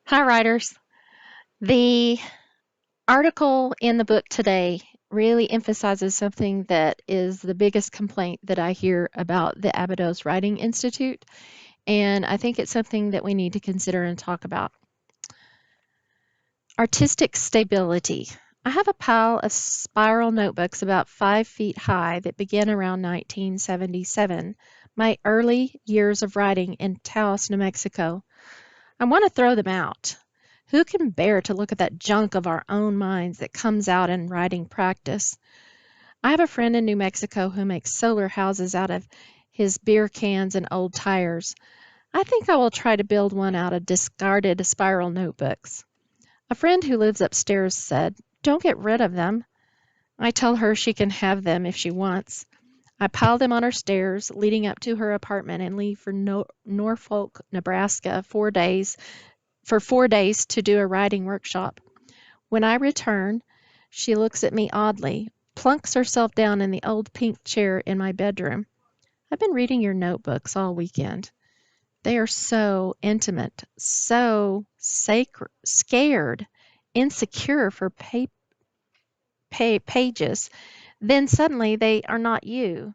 Hi, writers. The article in the book today really emphasizes something that is the biggest complaint that I hear about the Abydos Writing Institute, and I think it's something that we need to consider and talk about. Artistic stability. I have a pile of spiral notebooks about 5 feet high that began around 1977, my early years of writing in Taos, New Mexico. I want to throw them out. Who can bear to look at that junk of our own minds that comes out in writing practice? I have a friend in New Mexico who makes solar houses out of his beer cans and old tires. I think I will try to build one out of discarded spiral notebooks. A friend who lives upstairs said, "Don't get rid of them." I tell her she can have them if she wants. I pile them on her stairs leading up to her apartment and leave for Norfolk, Nebraska, 4 days to do a writing workshop. When I return, she looks at me oddly, plunks herself down in the old pink chair in my bedroom. I've been reading your notebooks all weekend. They are so intimate, so sacred, scared, insecure for pages. Then suddenly they are not you,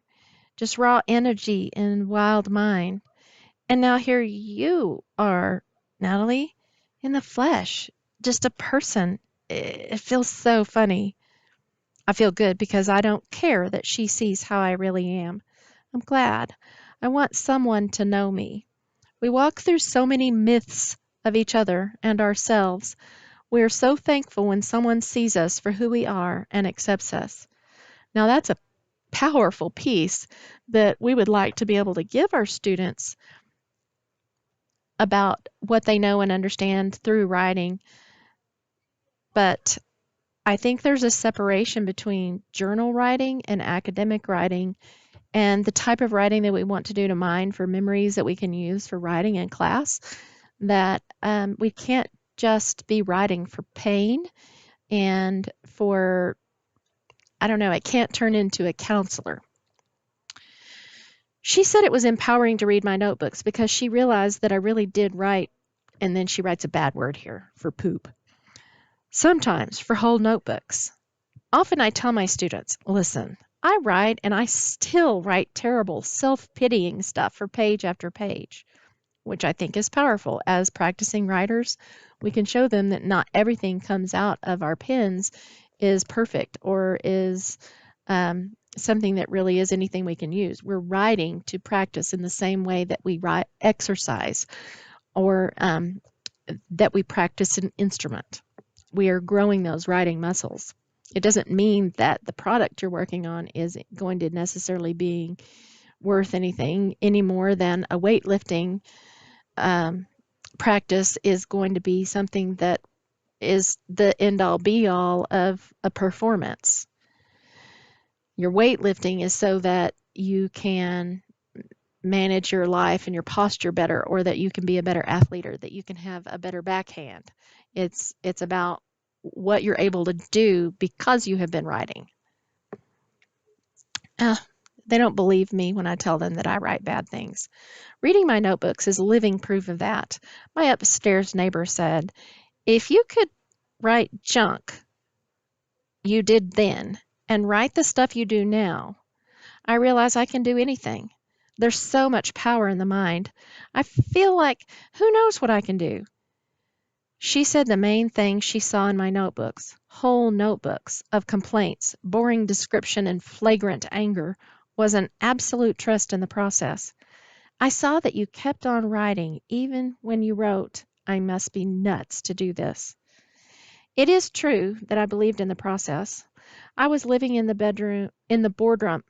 just raw energy and wild mind. And now here you are, Natalie, in the flesh, just a person. It feels so funny. I feel good because I don't care that she sees how I really am. I'm glad. I want someone to know me. We walk through so many myths of each other and ourselves. We are so thankful when someone sees us for who we are and accepts us. Now, that's a powerful piece that we would like to be able to give our students about what they know and understand through writing. But I think there's a separation between journal writing and academic writing and the type of writing that we want to do to mine for memories that we can use for writing in class. That we can't just be writing for pain and for, I don't know, it can't turn into a counselor. She said it was empowering to read my notebooks because she realized that I really did write, and then she writes a bad word here for poop. Sometimes for whole notebooks. Often I tell my students, listen, I write and I still write terrible, self pitying stuff for page after page, which I think is powerful. As practicing writers, we can show them that not everything comes out of our pens is perfect or is something that really is anything we can use. We're writing to practice in the same way that we write exercise or that we practice an instrument. We are growing those writing muscles. It doesn't mean that the product you're working on is going to necessarily be worth anything any more than a weightlifting um, practice is going to be something that is the end all be all of a performance. Your weightlifting is so that you can manage your life and your posture better, or that you can be a better athlete, or that you can have a better backhand. It's about what you're able to do because you have been writing. Uh, they don't believe me when I tell them that I write bad things. Reading my notebooks is living proof of that. My upstairs neighbor said, if you could write junk you did then and write the stuff you do now, I realize I can do anything. There's so much power in the mind. I feel like, who knows what I can do? She said the main thing she saw in my notebooks, whole notebooks of complaints, boring description, and flagrant anger, was an absolute trust in the process. I saw that you kept on writing even when you wrote, I must be nuts to do this. It is true that I believed in the process. I was living in the bedroom, in the boardroom.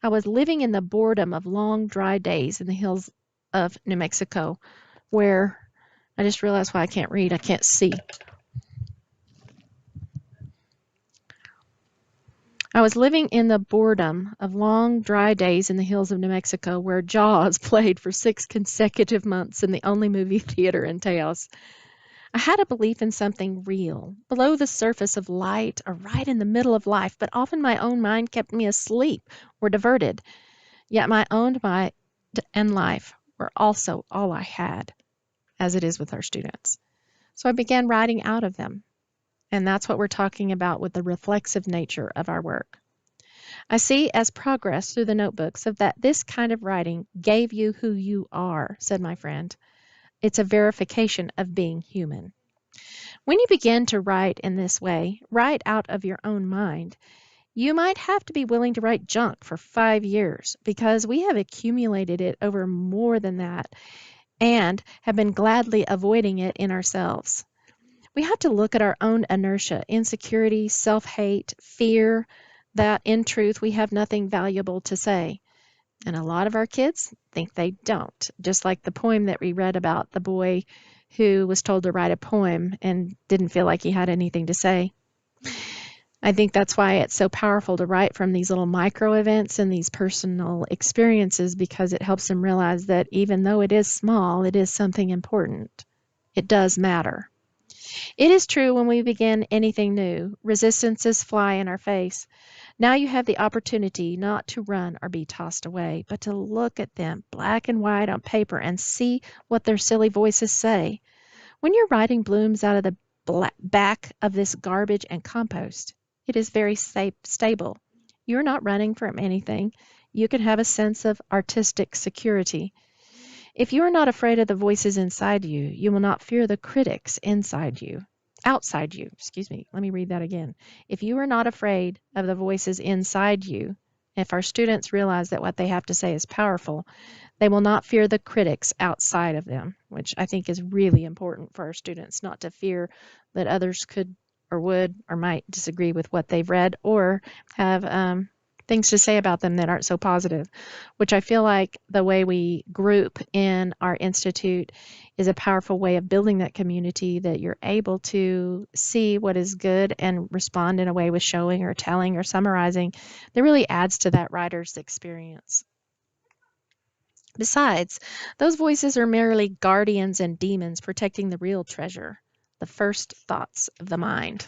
I was living in the boredom of long, dry days in the hills of New Mexico, where I just realized why I can't read. I can't see. I was living in the boredom of long, dry days in the hills of New Mexico, where Jaws played for 6 consecutive months in the only movie theater in Taos. I had a belief in something real, below the surface of light or right in the middle of life, but often my own mind kept me asleep or diverted. Yet my own mind and life were also all I had, as it is with our students. So I began writing out of them. And that's what we're talking about with the reflexive nature of our work. I see as progress through the notebooks of that this kind of writing gave you who you are, said my friend. It's a verification of being human. When you begin to write in this way, write out of your own mind, you might have to be willing to write junk for 5 years because we have accumulated it over more than that and have been gladly avoiding it in ourselves. We have to look at our own inertia, insecurity, self hate, fear that in truth we have nothing valuable to say. And a lot of our kids think they don't, just like the poem that we read about the boy who was told to write a poem and didn't feel like he had anything to say. I think that's why it's so powerful to write from these little micro events and these personal experiences because it helps them realize that even though it is small, it is something important. It does matter. It is true when we begin anything new, resistances fly in our face. Now you have the opportunity not to run or be tossed away, but to look at them black and white on paper and see what their silly voices say. When your writing blooms out of the back of this garbage and compost, it is very stable. You're not running from anything. You can have a sense of artistic security. If you are not afraid of the voices inside you, you will not fear the critics outside you, excuse me. Let me read that again. If you are not afraid of the voices inside you, if our students realize that what they have to say is powerful, they will not fear the critics outside of them, which I think is really important for our students, not to fear that others could or would or might disagree with what they've read or have things to say about them that aren't so positive, which I feel like the way we group in our institute is a powerful way of building that community that you're able to see what is good and respond in a way with showing or telling or summarizing that really adds to that writer's experience. Besides, those voices are merely guardians and demons protecting the real treasure, the first thoughts of the mind.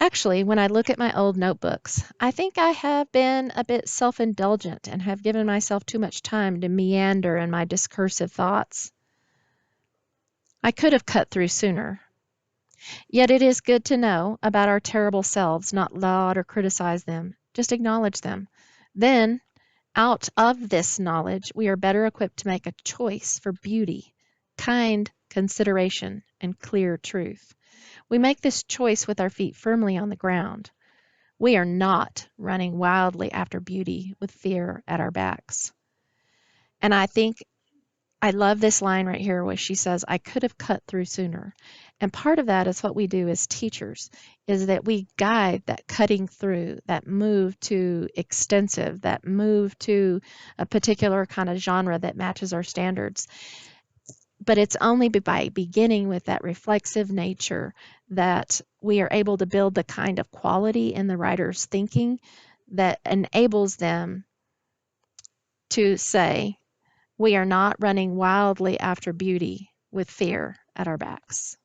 Actually, when I look at my old notebooks, I think I have been a bit self indulgent and have given myself too much time to meander in my discursive thoughts. I could have cut through sooner. Yet it is good to know about our terrible selves, not laud or criticize them, just acknowledge them. Then, out of this knowledge, we are better equipped to make a choice for beauty, kind consideration, and clear truth. We make this choice with our feet firmly on the ground. We are not running wildly after beauty with fear at our backs. And I think I love this line right here where she says, I could have cut through sooner. And part of that is what we do as teachers, is that we guide that cutting through, that move to extensive, that move to a particular kind of genre that matches our standards. But it's only by beginning with that reflexive nature that we are able to build the kind of quality in the writer's thinking that enables them to say, we are not running wildly after beauty with fear at our backs.